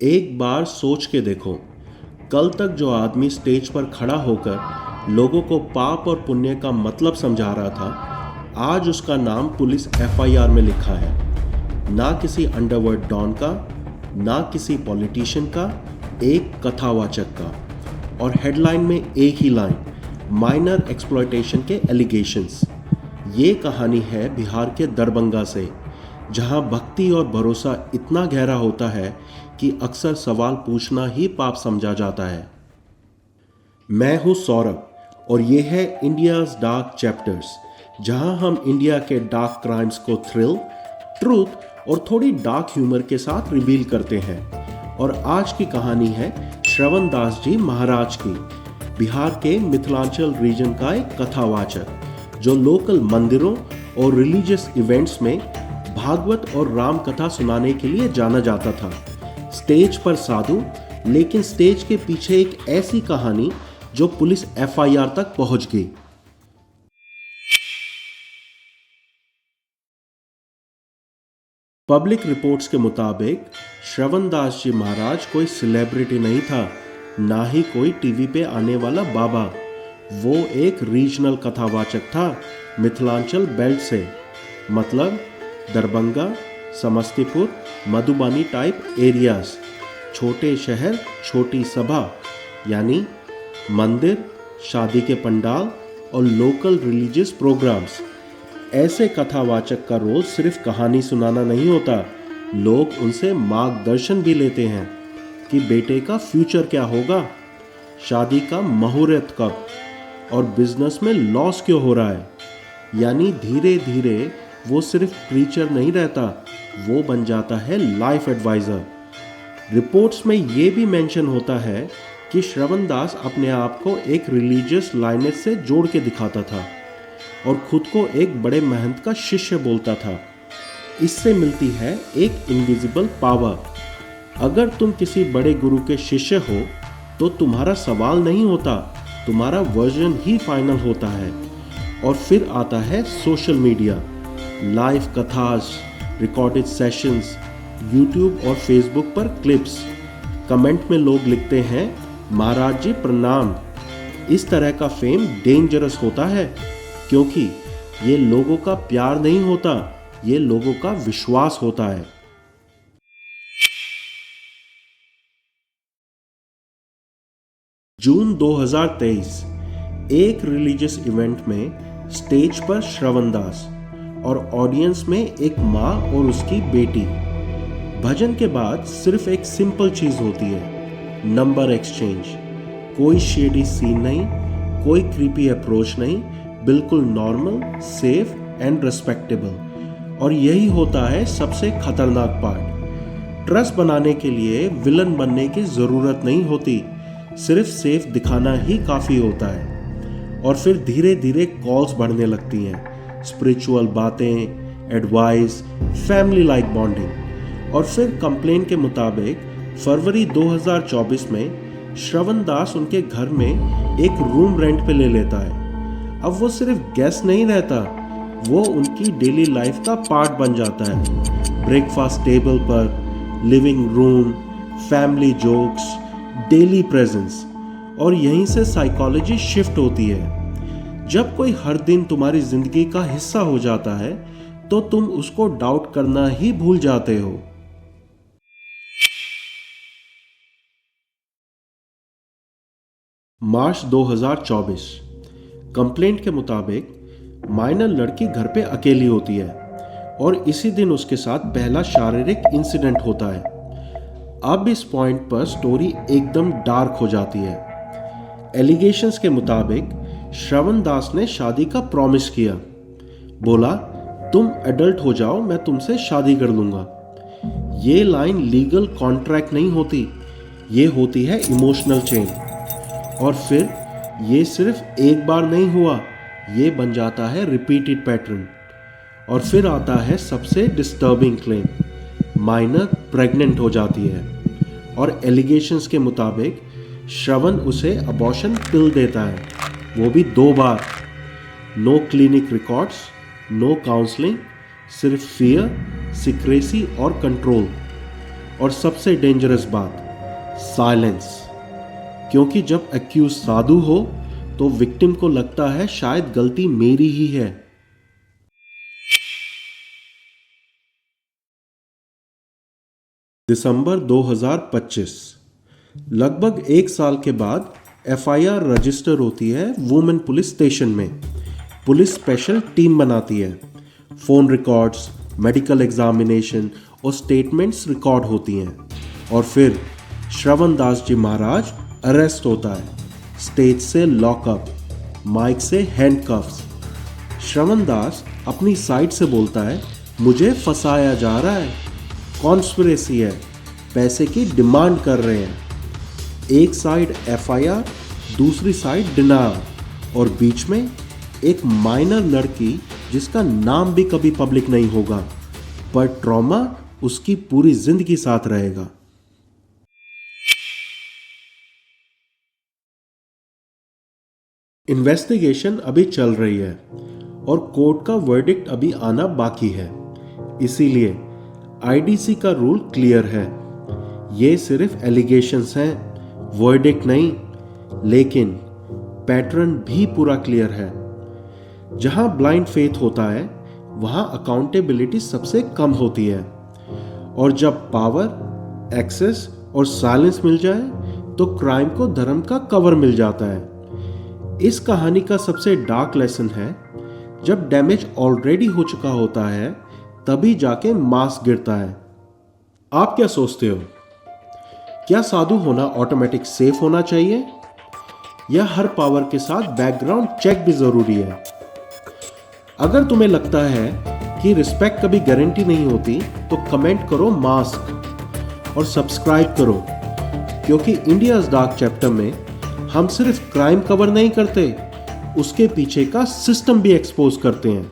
एक बार सोच के देखो, कल तक जो आदमी स्टेज पर खड़ा होकर लोगों को पाप और पुण्य का मतलब समझा रहा था, आज उसका नाम पुलिस एफआईआर में लिखा है। ना किसी अंडरवर्ल्ड डॉन का, ना किसी पॉलिटिशियन का, एक कथावाचक का। और हेडलाइन में एक ही लाइन, माइनर एक्सप्लॉयटेशन के एलिगेशंस। ये कहानी है बिहार के दरभंगा से, जहां भक्ति और भरोसा इतना गहरा होता है कि अक्सर सवाल पूछना ही पाप समझा जाता है। मैं हूं सौरभ और ये है इंडियाज़ डार्क चैप्टर्स, जहां हम इंडिया के डार्क क्राइम्स को थ्रिल, ट्रूथ और थोड़ी डार्क ह्यूमर के साथ रिवील करते हैं। और आज की कहानी है श्रवण दास जी महाराज की, बिहार के मिथिलांचल रीजन का एक कथावाचक, जो लोकल मंदिरों और रिलीजियस इवेंट्स में भागवत और राम कथा सुनाने के लिए जाना जाता था। स्टेज पर साधु, लेकिन स्टेज के पीछे एक ऐसी कहानी जो पुलिस एफआईआर तक पहुंच गई। पब्लिक रिपोर्ट्स के मुताबिक श्रवण दास जी महाराज कोई सेलिब्रिटी नहीं था, ना ही कोई टीवी पे आने वाला बाबा। वो एक रीजनल कथावाचक था, मिथिलांचल बेल्ट से, मतलब दरभंगा, समस्तीपुर, मधुबनी टाइप एरियाज। छोटे शहर, छोटी सभा, यानी मंदिर, शादी के पंडाल और लोकल रिलीजियस प्रोग्राम्स। ऐसे कथावाचक का रोल सिर्फ कहानी सुनाना नहीं होता, लोग उनसे मार्गदर्शन भी लेते हैं कि बेटे का फ्यूचर क्या होगा, शादी का मुहूर्त कब, और बिजनेस में लॉस क्यों हो रहा है। यानी धीरे धीरे वो सिर्फ प्रीचर नहीं रहता, वो बन जाता है लाइफ एडवाइज़र। रिपोर्ट्स में ये भी मेंशन होता है कि श्रवण दास अपने आप को एक रिलीजियस लाइनेज से जोड़ के दिखाता था और खुद को एक बड़े महंत का शिष्य बोलता था। इससे मिलती है एक इनविजिबल पावर। अगर तुम किसी बड़े गुरु के शिष्य हो तो तुम्हारा सवाल नहीं होता, तुम्हारा वर्जन ही फाइनल होता है। और फिर आता है social media, live kathas, recorded sessions, YouTube और फेसबुक पर क्लिप्स। कमेंट में लोग लिखते हैं, महाराज जी प्रणाम। इस तरह का फेम डेंजरस होता है, क्योंकि ये लोगों का प्यार नहीं होता, ये लोगों का विश्वास होता है। जून 2023, एक रिलीजियस इवेंट में स्टेज पर श्रवण दास और ऑडियंस में एक माँ और उसकी बेटी। भजन के बाद सिर्फ एक सिंपल चीज होती है, नंबर एक्सचेंज। कोई शेडी सीन नहीं, कोई क्रीपी अप्रोच नहीं, बिल्कुल नॉर्मल, सेफ एंड रिस्पेक्टेबल। और यही होता है सबसे खतरनाक पार्ट। ट्रस्ट बनाने के लिए विलन बनने की जरूरत नहीं होती, सिर्फ सेफ दिखाना ही काफी होता है। और फिर धीरे धीरे कॉल्स बढ़ने लगती हैं, स्पिरिचुअल बातें, एडवाइस, फैमिली लाइक बॉन्डिंग। और फिर कंप्लेन के मुताबिक फरवरी 2024 में श्रवण दास उनके घर में एक रूम रेंट पे ले लेता है। अब वो सिर्फ गेस्ट नहीं रहता, वो उनकी डेली लाइफ का पार्ट बन जाता है। ब्रेकफास्ट टेबल पर, living room, family jokes, daily presence. और यहीं से साइकोलॉजी शिफ्ट होती है। जब कोई हर दिन तुम्हारी जिंदगी का हिस्सा हो जाता है तो तुम उसको डाउट करना ही भूल जाते हो। मार्च 2024, कंप्लेंट के मुताबिक माइनर लड़की घर पे अकेली होती है और इसी दिन उसके साथ पहला शारीरिक इंसिडेंट होता है। अब इस पॉइंट पर स्टोरी एकदम डार्क हो जाती है। एलिगेशंस के मुताबिक श्रवण दास ने शादी का प्रॉमिस किया, बोला तुम एडल्ट हो जाओ, मैं तुमसे शादी कर लूंगा। ये लाइन लीगल कॉन्ट्रैक्ट नहीं होती, ये होती है इमोशनल चेन। और फिर ये सिर्फ एक बार नहीं हुआ, ये बन जाता है रिपीटेड पैटर्न। और फिर आता है सबसे डिस्टर्बिंग क्लेम, माइनर प्रेग्नेंट हो जाती है। और एलिगेशंस के मुताबिक श्रवण उसे अबॉर्शन पिल देता है, वो भी 2 बार। No clinic records, no counselling, सिर्फ फियर, सीक्रेसी और कंट्रोल। और सबसे डेंजरस बात, साइलेंस। क्योंकि जब एक्यूज साधु हो तो विक्टिम को लगता है शायद गलती मेरी ही है। दिसंबर 2025, लगभग 1 साल के बाद एफआईआर रजिस्टर होती है वुमेन पुलिस स्टेशन में। पुलिस स्पेशल टीम बनाती है, फोन रिकॉर्ड्स, मेडिकल एग्जामिनेशन और स्टेटमेंट्स रिकॉर्ड होती हैं। और फिर श्रवण दास जी महाराज अरेस्ट होता है, स्टेज से लॉकअप, माइक से हैंडकफ्स। श्रवण दास अपनी साइड से बोलता है, मुझे फंसाया जा रहा है, कॉन्स्पिरेसी है, पैसे की डिमांड कर रहे हैं। एक साइड एफआईआर, दूसरी साइड डिनायल और बीच में एक माइनर लड़की जिसका नाम भी कभी पब्लिक नहीं होगा, पर ट्रॉमा उसकी पूरी जिंदगी साथ रहेगा। इन्वेस्टिगेशन अभी चल रही है और कोर्ट का वर्डिक्ट अभी आना बाकी है। इसीलिए आईडीसी का रूल क्लियर है, ये सिर्फ एलिगेशंस हैं, वर्डिक्ट नहीं। लेकिन पैटर्न भी पूरा क्लियर है। जहां ब्लाइंड फेथ होता है वहां अकाउंटेबिलिटी सबसे कम होती है। और जब पावर, एक्सेस और साइलेंस मिल जाए तो क्राइम को धर्म का कवर मिल जाता है। इस कहानी का सबसे डार्क लेसन है, जब डैमेज ऑलरेडी हो चुका होता है तभी जाके मास्क गिरता है। आप क्या सोचते हो? क्या साधु होना ऑटोमेटिक सेफ होना चाहिए, या हर पावर के साथ बैकग्राउंड चेक भी जरूरी है? अगर तुम्हें लगता है कि रिस्पेक्ट कभी गारंटी नहीं होती तो कमेंट करो मास्क और सब्सक्राइब करो, क्योंकि इंडियाज डार्क चैप्टर में हम सिर्फ क्राइम कवर नहीं करते, उसके पीछे का सिस्टम भी एक्सपोज करते हैं।